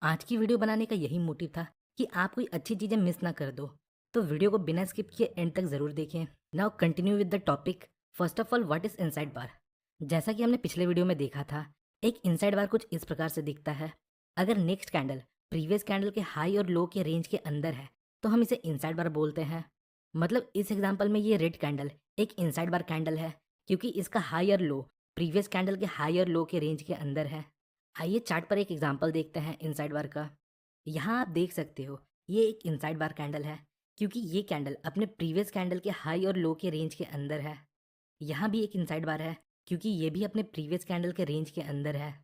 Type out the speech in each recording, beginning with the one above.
आज की वीडियो बनाने का यही मोटिव था कि आप कोई अच्छी चीज़ें मिस ना कर दो। तो वीडियो को बिना स्किप किए एंड तक ज़रूर देखें। Now continue with the topic. First of all, what is inside bar? जैसा कि हमने पिछले वीडियो में देखा था, एक इनसाइड बार कुछ इस प्रकार से दिखता है। अगर नेक्स्ट कैंडल प्रीवियस कैंडल के हाई और लो के रेंज के अंदर है तो हम इसे इनसाइड बार बोलते हैं। मतलब इस एग्जाम्पल में ये रेड कैंडल एक इनसाइड बार कैंडल है क्योंकि इसका हाई और लो प्रीवियस कैंडल के हाई और लो के रेंज के अंदर है। आइए चार्ट पर एक एग्जांपल देखते हैं इनसाइड बार का। यहाँ आप देख सकते हो, ये एक इनसाइड बार कैंडल है क्योंकि ये कैंडल अपने प्रीवियस कैंडल के हाई और लो के रेंज के अंदर है। यहाँ भी एक इनसाइड बार है क्योंकि ये भी अपने प्रीवियस कैंडल के रेंज के अंदर है।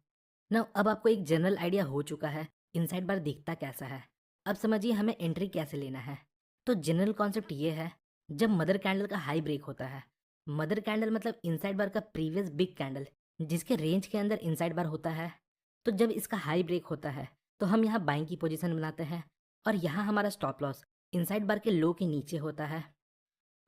ना अब आपको एक जनरल आइडिया हो चुका है इनसाइड बार दिखता कैसा है। अब समझिए हमें एंट्री कैसे लेना है। तो जनरल कॉन्सेप्ट ये है, जब मदर कैंडल का हाई ब्रेक होता है, मदर कैंडल मतलब इनसाइड बार का प्रीवियस बिग कैंडल जिसके रेंज के अंदर इनसाइड बार होता है, तो जब इसका हाई ब्रेक होता है तो हम यहाँ बाइंग की पोजीशन बनाते हैं और यहाँ हमारा स्टॉप लॉस इनसाइड बार के लो के नीचे होता है।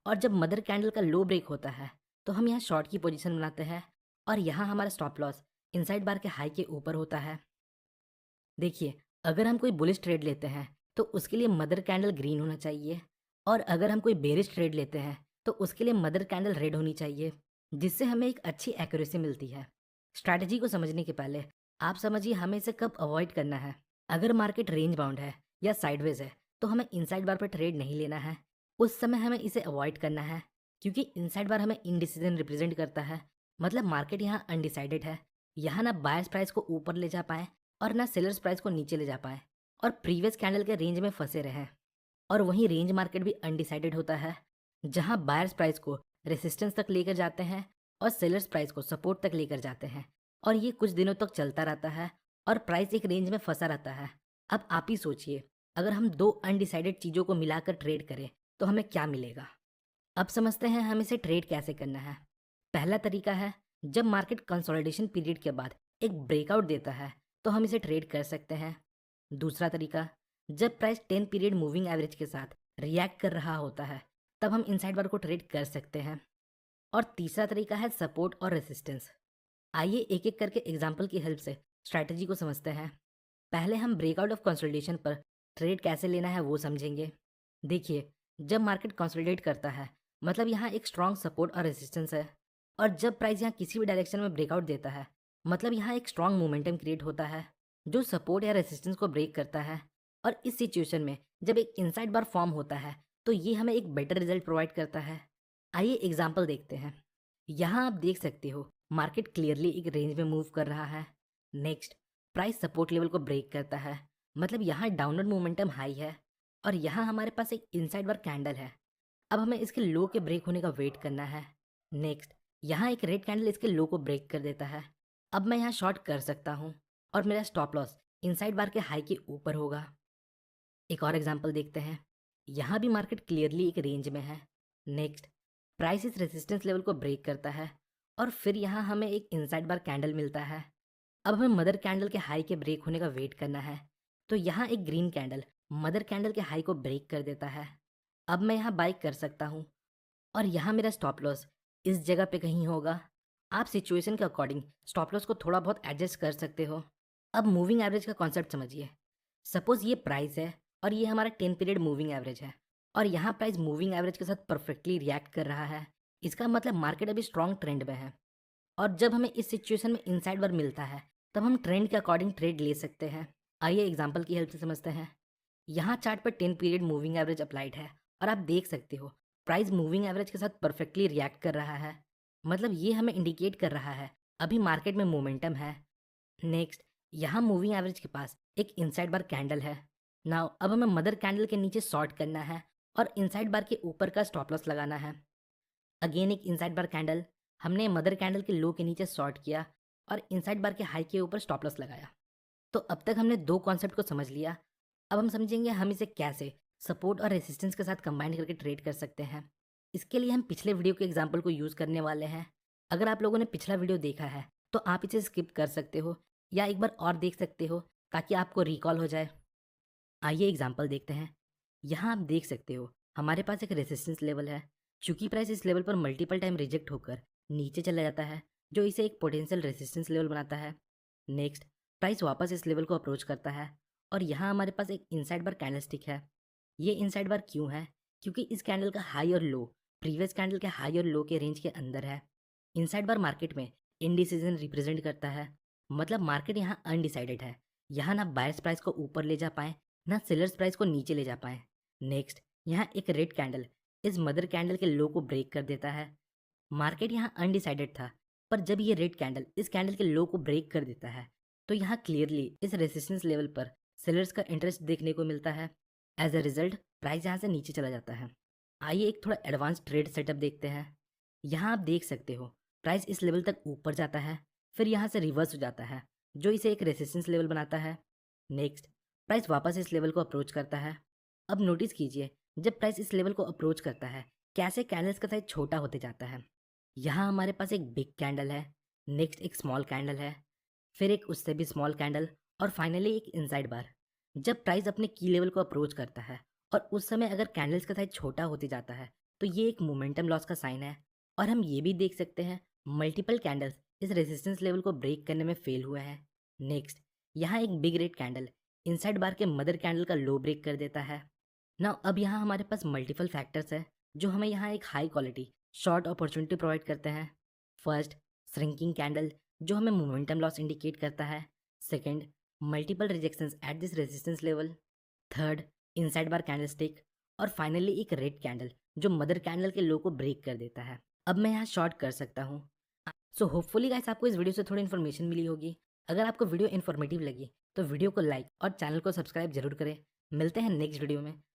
और जब मदर कैंडल का लो ब्रेक होता है तो हम यहाँ शॉर्ट की पोजीशन बनाते हैं और यहाँ हमारा स्टॉप लॉस इनसाइड बार के हाई के ऊपर होता है। देखिए, अगर हम कोई बुलिश ट्रेड लेते हैं तो उसके लिए मदर कैंडल ग्रीन होना चाहिए, और अगर हम कोई बेरिश ट्रेड लेते हैं तो उसके लिए मदर कैंडल रेड होनी चाहिए, जिससे हमें एक अच्छी एक्यूरेसी मिलती है। स्ट्रैटेजी को समझने के पहले आप समझिए हमें इसे कब अवॉइड करना है। अगर मार्केट रेंज बाउंड है या साइडवेज है तो हमें इनसाइड बार पर ट्रेड नहीं लेना है। उस समय हमें इसे अवॉइड करना है क्योंकि इनसाइड बार हमें इनडिसीजन रिप्रेजेंट करता है। मतलब मार्केट यहाँ अनडिसाइडेड है। यहाँ ना बायर्स प्राइस को ऊपर ले जा पाए और ना सेलर्स प्राइस को नीचे ले जा पाए और प्रीवियस कैंडल के रेंज में फंसे रहें। और वहीं रेंज मार्केट भी अनडिसाइडेड होता है, जहां बायर्स प्राइस को रेसिस्टेंस तक लेकर जाते हैं और सेलर्स प्राइस को सपोर्ट तक लेकर जाते हैं, और ये कुछ दिनों तक चलता रहता है और प्राइस एक रेंज में फंसा रहता है। अब आप ही सोचिए, अगर हम दो अनडिसाइडेड चीज़ों को मिलाकर ट्रेड करें तो हमें क्या मिलेगा। अब समझते हैं हम इसे ट्रेड कैसे करना है। पहला तरीका है, जब मार्केट कंसोलिडेशन पीरियड के बाद एक ब्रेकआउट देता है तो हम इसे ट्रेड कर सकते हैं। दूसरा तरीका, जब प्राइस 10 पीरियड मूविंग एवरेज के साथ रिएक्ट कर रहा होता है तब हम इनसाइड बार को ट्रेड कर सकते हैं। और तीसरा तरीका है सपोर्ट और रेसिस्टेंस। आइए एक एक करके एग्जाम्पल की हेल्प से स्ट्रैटेजी को समझते हैं। पहले हम ब्रेकआउट ऑफ कंसोलिडेशन पर ट्रेड कैसे लेना है वो समझेंगे। देखिए, जब मार्केट कंसोलिडेट करता है मतलब यहाँ एक स्ट्रॉन्ग सपोर्ट और रेजिस्टेंस है, और जब प्राइस यहाँ किसी भी डायरेक्शन में ब्रेकआउट देता है मतलब यहाँ एक स्ट्रॉन्ग मोमेंटम क्रिएट होता है जो सपोर्ट या रेजिस्टेंस को ब्रेक करता है। और इस सिचुएशन में जब एक इनसाइड बार फॉर्म होता है तो ये हमें एक बेटर रिजल्ट प्रोवाइड करता है। आइए एग्जाम्पल देखते हैं। यहाँ आप देख सकते हो मार्केट क्लियरली एक रेंज में मूव कर रहा है। नेक्स्ट, प्राइस सपोर्ट लेवल को ब्रेक करता है, मतलब यहाँ डाउनवर्ड मोमेंटम हाई है और यहाँ हमारे पास एक इनसाइड बार कैंडल है। अब हमें इसके लो के ब्रेक होने का वेट करना है। नेक्स्ट, यहाँ एक रेड कैंडल इसके लो को ब्रेक कर देता है। अब मैं यहाँ शॉर्ट कर सकता हूँ और मेरा स्टॉप लॉस इनसाइड बार के हाई के ऊपर होगा। एक और एग्जांपल देखते हैं। यहाँ भी मार्केट क्लियरली एक रेंज में है। नेक्स्ट, प्राइस इस रेजिस्टेंस लेवल को ब्रेक करता है और फिर यहाँ हमें एक इनसाइड बार कैंडल मिलता है। अब हमें मदर कैंडल के हाई के ब्रेक होने का वेट करना है। तो यहाँ एक ग्रीन कैंडल मदर कैंडल के हाई को ब्रेक कर देता है। अब मैं यहाँ बाई कर सकता हूँ और यहाँ मेरा स्टॉप लॉस इस जगह पे कहीं होगा। आप सिचुएशन के अकॉर्डिंग स्टॉप लॉस को थोड़ा बहुत एडजस्ट कर सकते हो। अब मूविंग एवरेज का कॉन्सेप्ट समझिए। सपोज ये प्राइस है और ये हमारा 10 पीरियड मूविंग एवरेज है और यहाँ प्राइस मूविंग एवरेज के साथ परफेक्टली रिएक्ट कर रहा है। इसका मतलब मार्केट अभी स्ट्रॉन्ग ट्रेंड में है। और जब हमें इस सिचुएशन में इनसाइड बार मिलता है तब हम ट्रेंड के अकॉर्डिंग ट्रेड ले सकते हैं। आइए एग्जांपल की हेल्प से समझते हैं। यहाँ चार्ट पर 10 पीरियड मूविंग एवरेज अप्लाइड है और आप देख सकते हो प्राइस मूविंग एवरेज के साथ परफेक्टली रिएक्ट कर रहा है। मतलब ये हमें इंडिकेट कर रहा है अभी मार्केट में मोमेंटम है। नेक्स्ट, यहाँ मूविंग एवरेज के पास एक इनसाइड बार कैंडल है। नाउ अब हमें मदर कैंडल के नीचे शॉर्ट करना है और इनसाइड बार के ऊपर का स्टॉप लॉस लगाना है। अगेन एक इनसाइड बार कैंडल, हमने मदर कैंडल के लो के नीचे शॉर्ट किया और इनसाइड बार के हाई के ऊपर स्टॉप लॉस लगाया। तो अब तक हमने दो कॉन्सेप्ट को समझ लिया। अब हम समझेंगे हम इसे कैसे सपोर्ट और रेसिस्टेंस के साथ कंबाइन करके ट्रेड कर सकते हैं। इसके लिए हम पिछले वीडियो के एग्जाम्पल को यूज़ करने वाले हैं। अगर आप लोगों ने पिछला वीडियो देखा है तो आप इसे स्किप कर सकते हो या एक बार और देख सकते हो ताकि आपको रिकॉल हो जाए। आइए एग्जाम्पल देखते हैं। यहाँ आप देख सकते हो हमारे पास एक रेसिस्टेंस लेवल है। चूंकि प्राइस इस लेवल पर मल्टीपल टाइम रिजेक्ट होकर नीचे चला जाता है जो इसे एक पोटेंशियल रेसिस्टेंस लेवल बनाता है। नेक्स्ट, प्राइस वापस इस लेवल को अप्रोच करता है और यहाँ हमारे पास एक इनसाइड बार कैंडलस्टिक है। ये इनसाइड बार क्यों है? क्योंकि इस कैंडल का हाई और लो प्रीवियस कैंडल के हाई और लो के रेंज के अंदर है। इनसाइड बार मार्केट में इनडिसीजन रिप्रेजेंट करता है, मतलब मार्केट यहाँ अनडिसाइडेड है। यहाँ ना बायर्स प्राइस को ऊपर ले जा पाए, ना सेलर्स प्राइस को नीचे ले जा पाए। नेक्स्ट, यहाँ एक रेड कैंडल इस मदर कैंडल के लो को ब्रेक कर देता है। मार्केट यहाँ अनडिसाइडेड था, पर जब ये रेड कैंडल इस कैंडल के लो को ब्रेक कर देता है तो यहाँ क्लियरली इस रेजिस्टेंस लेवल पर सेलर्स का इंटरेस्ट देखने को मिलता है। एज अ रिजल्ट प्राइस यहाँ से नीचे चला जाता है। आइए एक थोड़ा एडवांस ट्रेड सेटअप देखते हैं। यहाँ आप देख सकते हो प्राइस इस लेवल तक ऊपर जाता है, फिर यहाँ से रिवर्स हो जाता है, जो इसे एक रेजिस्टेंस लेवल बनाता है। नेक्स्ट, प्राइस वापस इस लेवल को अप्रोच करता है। अब नोटिस कीजिए, जब प्राइस इस लेवल को अप्रोच करता है कैसे कैंडल्स का साइज छोटा होते जाता है। यहाँ हमारे पास एक बिग कैंडल है, नेक्स्ट एक स्मॉल कैंडल है, फिर एक उससे भी स्मॉल कैंडल, और फाइनली एक इनसाइड बार। जब प्राइस अपने की लेवल को अप्रोच करता है और उस समय अगर कैंडल्स का साइज छोटा होते जाता है तो ये एक मोमेंटम लॉस का साइन है। और हम ये भी देख सकते हैं मल्टीपल कैंडल्स इस रेजिस्टेंस लेवल को ब्रेक करने में फेल हुए हैं। नेक्स्ट, यहाँ एक बिग रेड कैंडल इनसाइड बार के मदर कैंडल का लो ब्रेक कर देता है। ना अब यहाँ हमारे पास मल्टीपल फैक्टर्स है जो हमें यहाँ एक high quality short opportunity provide करते हैं। फर्स्ट, श्रिंकिंग कैंडल जो हमें मोमेंटम लॉस इंडिकेट करता है। Second, multiple rejections at this resistance level. Third, inside bar candlestick. और फाइनली एक रेड कैंडल जो मदर कैंडल के लो को ब्रेक कर देता है। अब मैं यहाँ शॉर्ट कर सकता हूँ। सो होपफुली गाइस आपको इस वीडियो से थोड़ी इन्फॉर्मेशन मिली होगी। अगर आपको वीडियो इन्फॉर्मेटिव लगी तो वीडियो को लाइक और चैनल को सब्सक्राइब जरूर करें। मिलते हैं नेक्स्ट वीडियो में।